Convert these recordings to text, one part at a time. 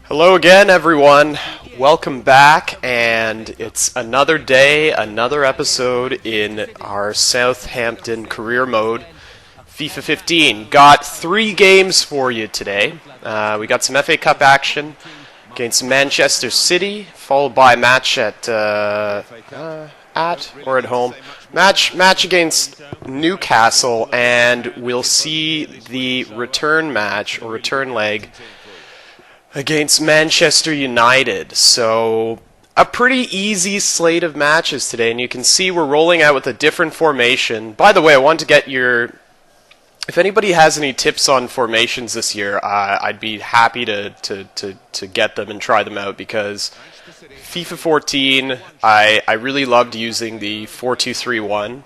Hello again, everyone. Welcome back, and it's another day, another episode in our Southampton career mode, FIFA 15. Got 3 games for you today. We got some FA Cup action against Manchester City, followed by a match at or at home. Match against Newcastle, and we'll see the return match or return leg against Manchester United. So a pretty easy slate of matches today, and you can see we're rolling out with a different formation. By the way, I want to get if anybody has any tips on formations this year, I'd be happy to get them and try them out, because FIFA 14, I really loved using the 4-2-3-1,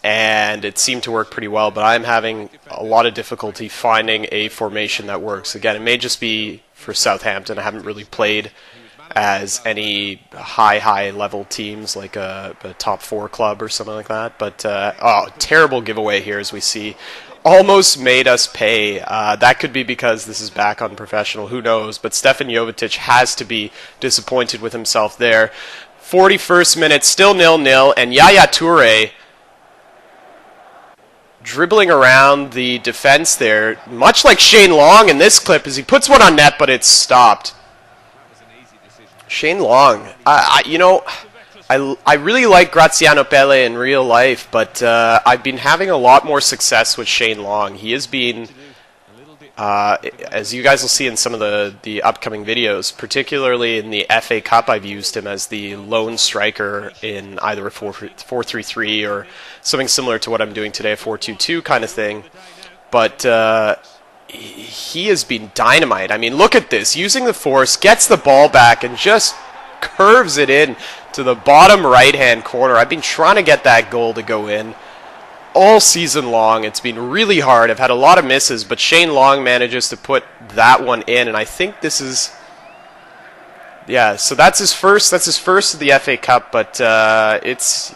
and it seemed to work pretty well, but I'm having a lot of difficulty finding a formation that works. Again, it may just be for Southampton. I haven't really played as any high level teams like a top 4 club or something like that, but terrible giveaway here, as we see. Almost made us pay. That could be because this is back on professional, who knows, but Stefan Jovetic has to be disappointed with himself there. 41st minute, still 0-0, and Yaya Toure dribbling around the defense there, much like Shane Long in this clip, as he puts one on net, but it's stopped. Shane Long, I really like Graziano Pelle in real life, but I've been having a lot more success with Shane Long. He has been, as you guys will see in some of the upcoming videos, particularly in the FA Cup, I've used him as the lone striker in either a 4-3-3 or something similar to what I'm doing today, a 4-2-2 kind of thing. But he has been dynamite. I mean, look at this. Using the force, gets the ball back, and just curves it in to the bottom right-hand corner. I've been trying to get that goal to go in all season long. It's been really hard. I've had a lot of misses, but Shane Long manages to put that one in, and I think this is, yeah, so that's his first of the FA Cup, but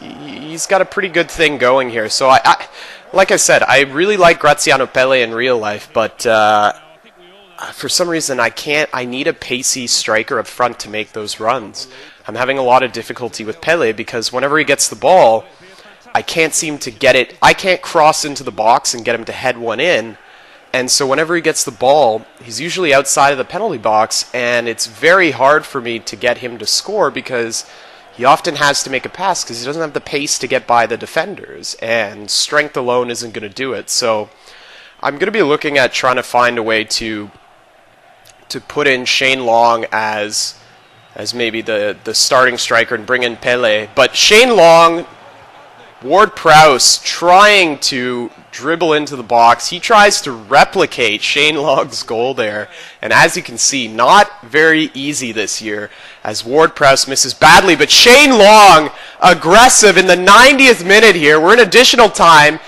he's got a pretty good thing going here. So I like I said, I really like Graziano Pelle in real life, but for some reason I need a pacey striker up front to make those runs. I'm having a lot of difficulty with Pelle because whenever he gets the ball, I can't seem to get it. I can't cross into the box and get him to head one in. And so whenever he gets the ball, he's usually outside of the penalty box, and it's very hard for me to get him to score because he often has to make a pass because he doesn't have the pace to get by the defenders, and strength alone isn't going to do it. So I'm going to be looking at trying to find a way to put in Shane Long as maybe the starting striker and bring in Pelle. But Shane Long, Ward-Prowse trying to dribble into the box. He tries to replicate Shane Long's goal there. And as you can see, not very easy this year as Ward-Prowse misses badly. But Shane Long, aggressive in the 90th minute here. We're in additional time.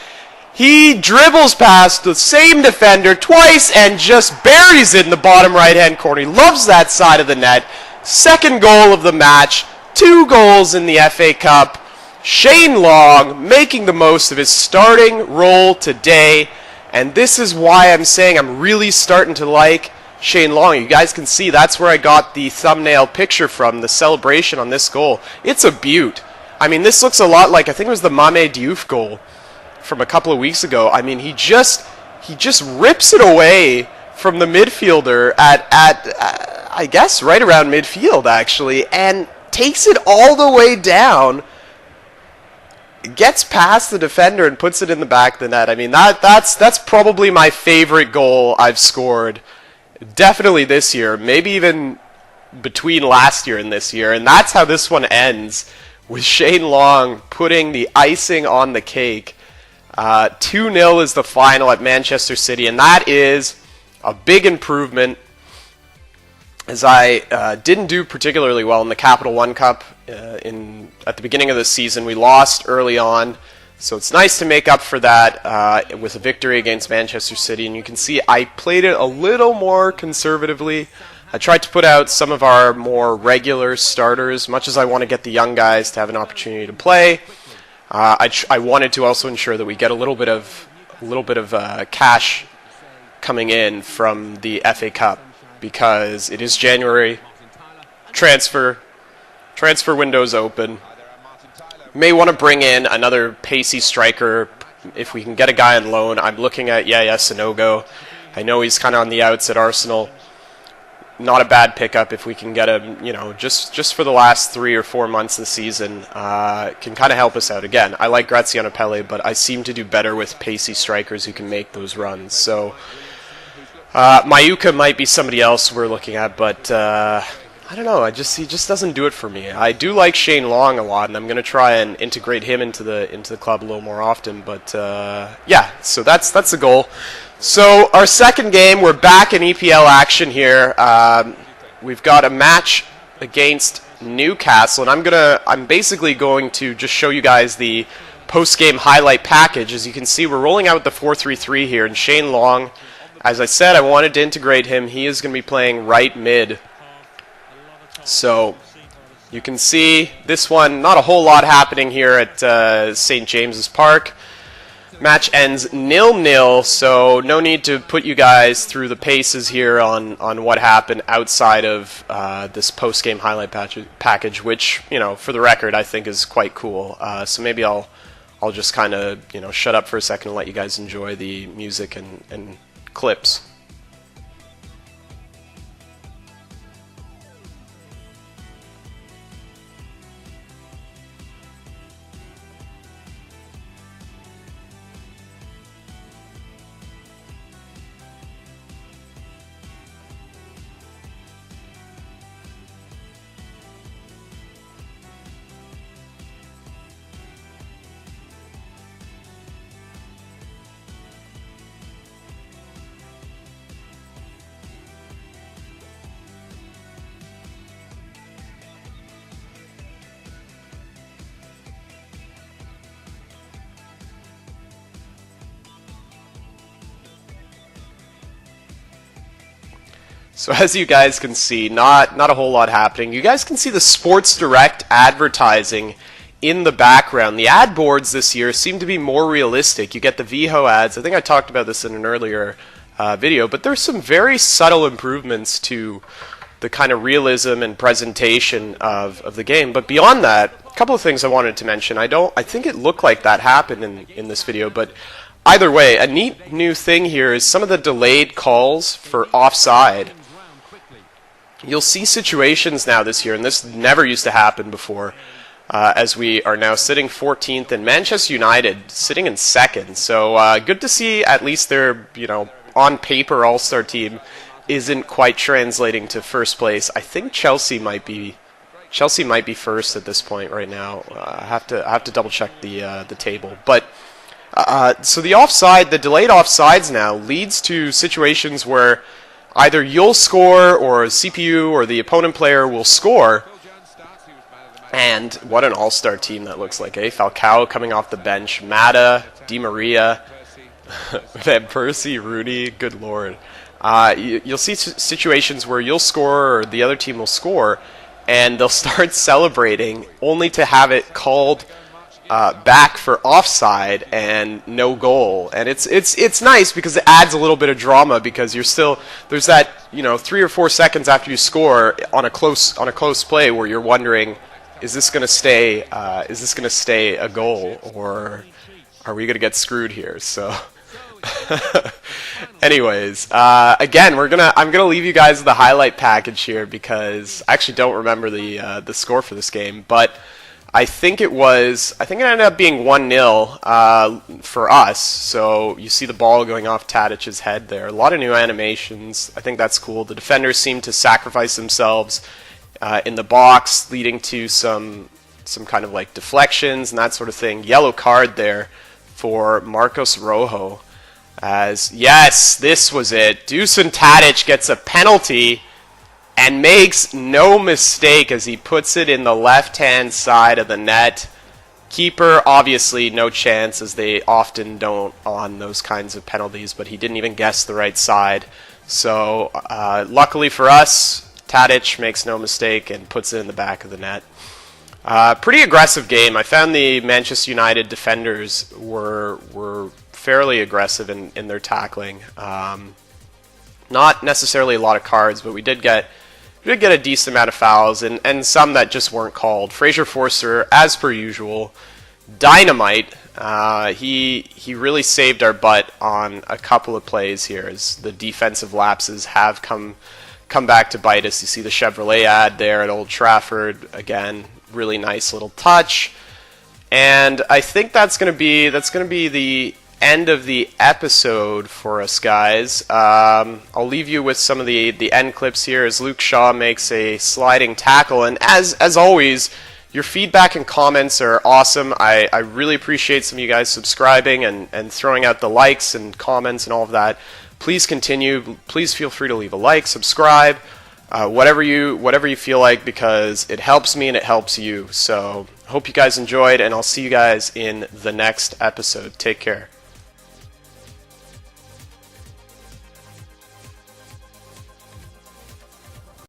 He dribbles past the same defender twice and just buries it in the bottom right-hand corner. He loves that side of the net. Second goal of the match. 2 goals in the FA Cup. Shane Long making the most of his starting role today, and this is why I'm saying I'm really starting to like Shane Long. You guys can see that's where I got the thumbnail picture from, the celebration on this goal. It's a beaut. I mean, this looks a lot like, I think it was the Mame Diouf goal from a couple of weeks ago. I mean, he just rips it away from the midfielder at I guess right around midfield actually, and takes it all the way down, gets past the defender and puts it in the back of the net. I mean, that's probably my favorite goal I've scored, definitely this year, maybe even between last year and this year. And that's how this one ends, with Shane Long putting the icing on the cake. 2-0 is the final at Manchester City, and that is a big improvement, as I didn't do particularly well in the Capital One Cup at the beginning of the season. We lost early on, so it's nice to make up for that with a victory against Manchester City. And you can see I played it a little more conservatively. I tried to put out some of our more regular starters, much as I want to get the young guys to have an opportunity to play. I wanted to also ensure that we get a little bit of cash coming in from the FA Cup, because it is January. Transfer window's open. May want to bring in another pacey striker if we can get a guy on loan. I'm looking at Yaya Sanogo. I know he's kind of on the outs at Arsenal. Not a bad pickup if we can get him, you know, just for the last 3 or 4 months of the season. Can kind of help us out. Again, I like Graziano Pelle, but I seem to do better with pacey strikers who can make those runs. So Mayuka might be somebody else we're looking at, but I don't know. He just doesn't do it for me. I do like Shane Long a lot, and I'm going to try and integrate him into the club a little more often. But yeah, so that's the goal. So our second game, we're back in EPL action here. We've got a match against Newcastle, and I'm basically going to just show you guys the post-game highlight package. As you can see, we're rolling out the 4-3-3 here, and Shane Long, as I said, I wanted to integrate him. He is going to be playing right mid. So you can see this one, not a whole lot happening here at St. James's Park. Match ends 0-0, so no need to put you guys through the paces here on what happened outside of this post-game highlight package, which, you know, for the record, I think is quite cool. So maybe I'll just kind of, you know, shut up for a second and let you guys enjoy the music and clips. So as you guys can see, not a whole lot happening. You guys can see the Sports Direct advertising in the background. The ad boards this year seem to be more realistic. You get the VHO ads. I think I talked about this in an earlier video, but there's some very subtle improvements to the kind of realism and presentation of the game. But beyond that, a couple of things I wanted to mention. I think it looked like that happened in this video, but either way, a neat new thing here is some of the delayed calls for offside. You'll see situations now this year, and this never used to happen before, as we are now sitting 14th, and Manchester United sitting in 2nd. So good to see at least their, you know, on paper all-star team isn't quite translating to first place. I think Chelsea might be first at this point right now. I have to double check the table, but. So the delayed offsides now leads to situations where either you'll score or CPU or the opponent player will score. And what an all-star team that looks like, eh? Falcao coming off the bench, Mata, Di Maria, Van Persie, Rooney, good lord. You'll see situations where you'll score or the other team will score, and they'll start celebrating only to have it called back for offside and no goal. And it's nice because it adds a little bit of drama, because there's that, you know, 3 or 4 seconds after you score on a close play where you're wondering, is this going to stay a goal, or are we going to get screwed here? So anyways, again, I'm gonna leave you guys with the highlight package here, because I actually don't remember the score for this game, but I think it ended up being 1-0 for us. So you see the ball going off Tadic's head there. A lot of new animations. I think that's cool. The defenders seem to sacrifice themselves in the box, leading to some kind of like deflections and that sort of thing. Yellow card there for Marcos Rojo. Yes, this was it. Dusan Tadic gets a penalty and makes no mistake as he puts it in the left-hand side of the net. Keeper, obviously, no chance, as they often don't on those kinds of penalties, but he didn't even guess the right side. So, luckily for us, Tadic makes no mistake and puts it in the back of the net. Pretty aggressive game. I found the Manchester United defenders were fairly aggressive in their tackling. Not necessarily a lot of cards, but we did get a decent amount of fouls, and some that just weren't called. Fraser Forster, as per usual, dynamite. He really saved our butt on a couple of plays here, as the defensive lapses have come back to bite us. You see the Chevrolet ad there at Old Trafford again. Really nice little touch, and I think that's gonna be the end of the episode for us, guys. I'll leave you with some of the end clips here as Luke Shaw makes a sliding tackle, and as always, your feedback and comments are awesome. I really appreciate some of you guys subscribing and throwing out the likes and comments and all of that. Please continue. Please feel free to leave a like, subscribe, whatever you feel like, because it helps me and it helps you. So hope you guys enjoyed, and I'll see you guys in the next episode. Take care.